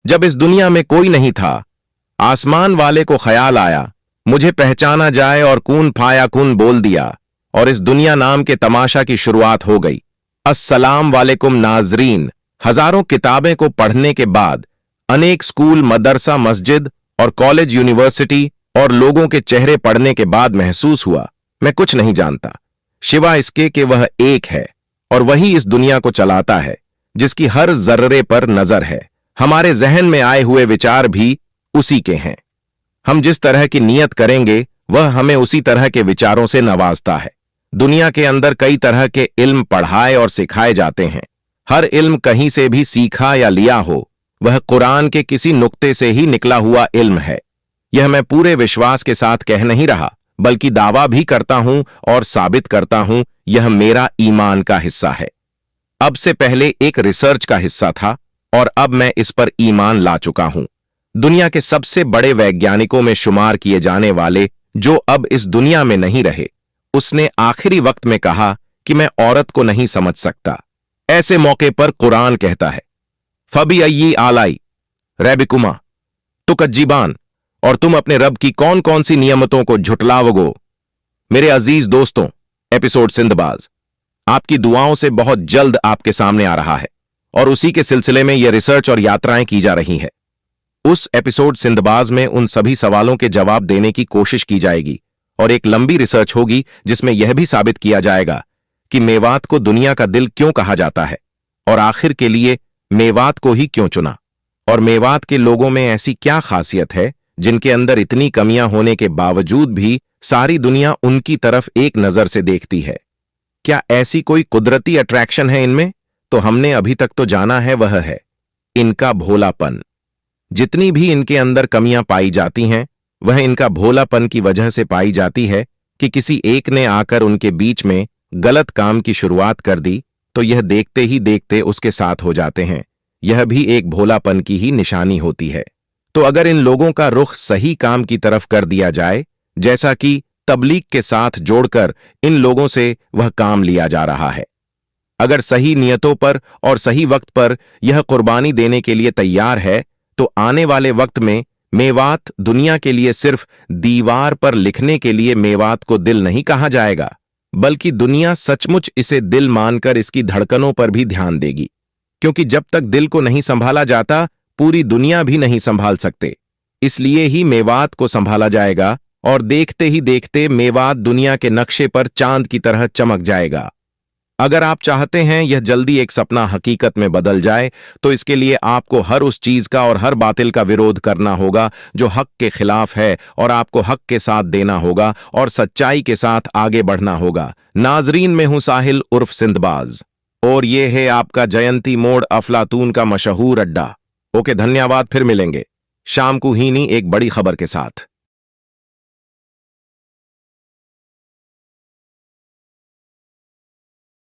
जब इस दुनिया में कोई नहीं था, आसमान वाले को ख्याल आया मुझे पहचाना जाए और कून फाया कून बोल दिया और इस दुनिया नाम के तमाशा की शुरुआत हो गई। अस्सलाम वालेकुम नाजरीन। हजारों किताबें को पढ़ने के बाद, अनेक स्कूल, मदरसा, मस्जिद और कॉलेज, यूनिवर्सिटी और लोगों के चेहरे पढ़ने के बाद महसूस हुआ मैं कुछ नहीं जानता, सिवा इसके कि वह एक है और वही इस दुनिया को चलाता है, जिसकी हर जर्रे पर नजर है। हमारे जहन में आए हुए विचार भी उसी के हैं। हम जिस तरह की नियत करेंगे वह हमें उसी तरह के विचारों से नवाजता है। दुनिया के अंदर कई तरह के इल्म पढ़ाए और सिखाए जाते हैं। हर इल्म कहीं से भी सीखा या लिया हो, वह कुरान के किसी नुक्ते से ही निकला हुआ इल्म है। यह मैं पूरे विश्वास के साथ कह नहीं रहा, बल्कि दावा भी करता हूं और साबित करता हूं, यह मेरा ईमान का हिस्सा है। अब से पहले एक रिसर्च का हिस्सा था और अब मैं इस पर ईमान ला चुका हूं। दुनिया के सबसे बड़े वैज्ञानिकों में शुमार किए जाने वाले, जो अब इस दुनिया में नहीं रहे, उसने आखिरी वक्त में कहा कि मैं औरत को नहीं समझ सकता। ऐसे मौके पर कुरान कहता है, फबी अय्यी आलाई रैबिकुमा तुकज्जिबान, और तुम अपने रब की कौन कौन सी नियमतों को झुटलावगो। मेरे अजीज दोस्तों, एपिसोड सिंदबाज आपकी दुआओं से बहुत जल्द आपके सामने आ रहा है और उसी के सिलसिले में यह रिसर्च और यात्राएं की जा रही हैं। उस एपिसोड सिंदबाज में उन सभी सवालों के जवाब देने की कोशिश की जाएगी और एक लंबी रिसर्च होगी जिसमें यह भी साबित किया जाएगा कि मेवात को दुनिया का दिल क्यों कहा जाता है और आखिर के लिए मेवात को ही क्यों चुना, और मेवात के लोगों में ऐसी क्या खासियत है जिनके अंदर इतनी कमियां होने के बावजूद भी सारी दुनिया उनकी तरफ एक नजर से देखती है। क्या ऐसी कोई कुदरती अट्रैक्शन है इनमें? तो हमने अभी तक तो जाना है वह है इनका भोलापन। जितनी भी इनके अंदर कमियां पाई जाती हैं, वह इनका भोलापन की वजह से पाई जाती है कि किसी एक ने आकर उनके बीच में गलत काम की शुरुआत कर दी तो यह देखते ही देखते उसके साथ हो जाते हैं। यह भी एक भोलापन की ही निशानी होती है। तो अगर इन लोगों का रुख सही काम की तरफ कर दिया जाए, जैसा कि तबलीग के साथ जोड़कर इन लोगों से वह काम लिया जा रहा है, अगर सही नियतों पर और सही वक्त पर यह कुर्बानी देने के लिए तैयार है, तो आने वाले वक्त में मेवात दुनिया के लिए सिर्फ दीवार पर लिखने के लिए मेवात को दिल नहीं कहा जाएगा, बल्कि दुनिया सचमुच इसे दिल मानकर इसकी धड़कनों पर भी ध्यान देगी, क्योंकि जब तक दिल को नहीं संभाला जाता, पूरी दुनिया भी नहीं संभाल सकते। इसलिए ही मेवात को संभाला जाएगा और देखते ही देखते मेवात दुनिया के नक्शे पर चांद की तरह चमक जाएगा। अगर आप चाहते हैं यह जल्दी एक सपना हकीकत में बदल जाए, तो इसके लिए आपको हर उस चीज का और हर बातिल का विरोध करना होगा जो हक के खिलाफ है, और आपको हक के साथ देना होगा और सच्चाई के साथ आगे बढ़ना होगा। नाजरीन, में हूं साहिल उर्फ सिंदबाज और ये है आपका जयंती मोड़ अफलातून का मशहूर अड्डा। ओके, धन्यवाद। फिर मिलेंगे शाम को ही नहीं एक बड़ी खबर के साथ।